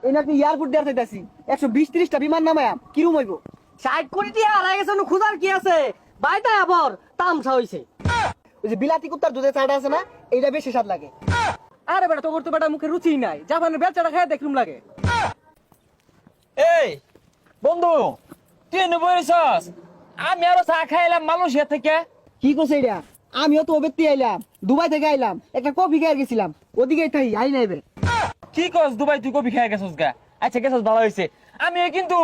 এই নাকি এয়ারপোর্ট দেওয়ার চাইতাছি 120-30টা বিমান নামায়াম কিরম হইব? 60 কোটি টাকা হারাই গেছে, খুদার কি আছে? বাইটা আবার তামসা হইছে। ওই যে বিলাতি কুত্তার দুধের চাটা আছে না, এইটা বেশি স্বাদ লাগে। আরে বেটা, তোর তো বেটা মুখে রুচি নাই, জাপানের বেচাটা খায় দেখলুম লাগে। এই বন্ধু, তুই এনে বসছস? আমি আরো চা খাইলাম মালয়েশিয়া থেকে। কি করছে এটা? আমিও তো ওবেত্তি আইলাম, দুবাই থেকে আইলাম, একটা কফি খেয়ে গেছিলাম, ওদিকেই তাই আই নাই বে। কি কস দুবাই তুই কফি খাই গেছস গা? আচ্ছা গেছস ভালো হয়েছে। আমি কিন্তু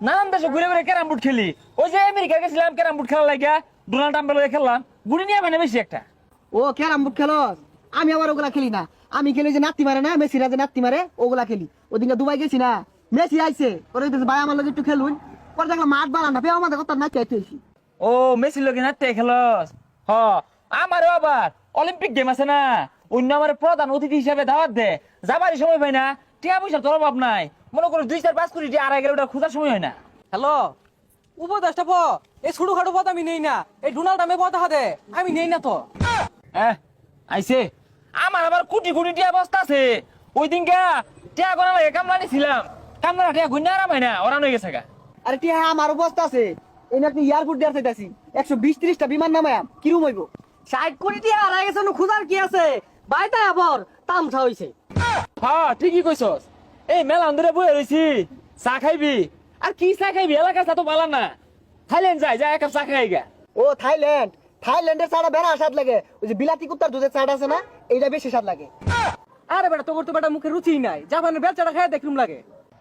নানান দেশে ঘুরে ঘুরে ক্যারাম বোর্ড খেলি। ওই যে আমেরিকা গেছিলাম ক্যারাম বোর্ড খেলা লাগিয়া, ডোনাল্ড ট্রাম্পের লগে খেললাম, গুড়ি নিয়ে মানে বেশি একটা। ও ক্যারাম বোর্ড খেলস? আমি আবার ওগুলা খেলি না। আমি খেলি যে নাতি মারে না, মেসিরা যে নাতি মারে ওগুলা খেলি। ওদিনকে দুবাই গেছি না, মেসি আইছে, ওরে ভাই আমার লগে একটু খেলুন, পরে দেখলাম মাঠ বাড়া না, পেয়ে আমাদের কথা না চাইতেছি। ও মেসির লগে নাতে খেলস? হ, আমারও আবার অলিম্পিক গেম আছে না, অন্য আমার প্রধান অতিথি হিসাবে দাওয়াত দে, যাবারই সময় পাই না, টিয়া পয়সার তোর অভাব নাই। মনে করো 2-4-5 কোটি টিয়া আড়াই গেলে ওটা খোঁজার সময় হয় না। হ্যালো, উপদেশটা পো। এই ছোট খাটো পথ আমি নেই না, এই ডোনাল্ড ট্রাম্পের পথ হাতে আমি নেই না তো। আইছে আমার আবার কোটি কোটি টিয়া বস্তা আছে। ওই দিনকা টিয়া গোনা লাগে কামলা নিছিলাম, কামলা টিয়া গুন্না আরাম হয় না, ওরান হয়ে গেছে গা। আরে টিয়া আমার অবস্থা আছে, এই নাকি এয়ারপোর্ট দেওয়ার চাইতাছি 120-30টা বিমান নামায়াম কিরম হইব? 60 কোটি টাকা হারাই গেছে, খুদার কি আছে? বাইটা আবার তামসা হইছে। হ্যাঁ ঠিকই কইছস। এই মেলা ধরে বয়ে রইছি, চা খাইবি? আর কি চা খাইবি, এলাকার চা তো ভালো না। থাইল্যান্ড যাই, এক কাপ চা খাই গা। ও থাইল্যান্ড, থাইল্যান্ডের চাটা বেড়া স্বাদ লাগে। ওই যে বিলাতি কুত্তার দুধের চাটা আছে না, এইটা বেশি স্বাদ লাগে। আরে বেটা, তোর তো বেটা মুখে রুচি নাই, জাপানের বেচাটা খায় দেখলুম লাগে।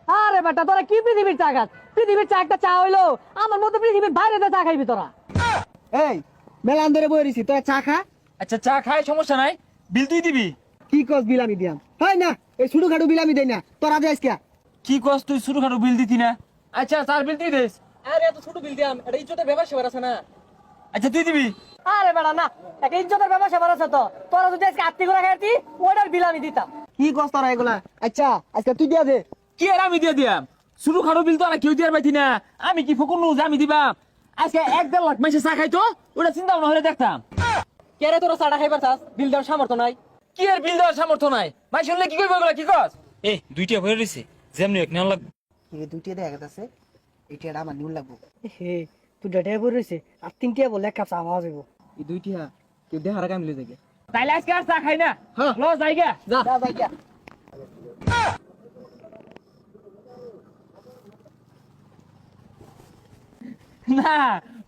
আরে বেটা, তোরা কি পৃথিবীর চা খাস? পৃথিবীর চা একটা চা হইলো, আমার মতো পৃথিবীর বাইরে চা খাইবি তোরা? এই মেলা ধরে বয়ে রইছি, তোরা চা খা। আচ্ছা চা খাই, সমস্যা নাই, বিল তুই দিবি। কি কস বিল আমি দিয়াম? হয় না, এই ছোট খাটো বিল আমি দেই না, তোরা যাইস কে? কি কস তুই শুরু খাটো বিল দিতি না? আচ্ছা চার বিল তুই দিস। আরে এত ছোট বিল দিয়াম, এটা ইজ্জতের ব্যাপার সেবার আছে না। আচ্ছা তুই দিবি। আরে বেটা না, একটা ইজ্জতের ব্যাপার সেবার আছে তো। তোরা যদি আজকে আত্মি করে খাইতি, ওটার বিল আমি দিতাম। কি কস তোরা এগুলা? আচ্ছা আজকে তুই দিয়া দে। কি আর আমি দিয়ে দিয়াম? শুরু খাটো বিল তো আর কেউ দিয়ার পাইতি না, আমি কি ফকুন যে আমি দিবা? আজকে 1-1.5 লাখ মাসে চা খাইতো, ওটা চিন্তা ভাবনা হলে দেখতাম। কে রে তোরা চাটা খাইবার চাস? বিল দেওয়ার সামর্থ্য নাই। কি আর বিল দেওয়ার সামর্থ্য নাই? মাই শুনলে কি করবো এগুলা, কি কস? এই দুইটা ভরে রয়েছে, যেমনি এক নেওয়া লাগবে। এই দুইটা দেখা যাচ্ছে, এইটা আমার নিউল লাগবো। হে, তুই ডেটে বই রইছে, আর 3টা বলে এক কাপ চা পাওয়া যাবো। এই দুইটা কেউ দেখার আগে মিলে যাবে। তাইলে আজকে আর চা খাই না, হ্যাঁ। লো জায়গা যা। যা যাই গিয়া। না,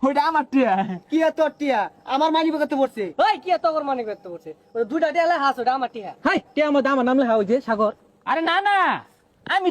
ওইটা আমার টিয়া। কি আর তোর টিয়া আমার মানি বকাতে পড়ছে? ওই কি এত মানে করতে বলছে? ওই দুইটা টিয়া হাস, ওটা আমার টিয়া। হাই, টিয়া আমার নাম লেখা ওই যে সাগর। আরে না না, আমি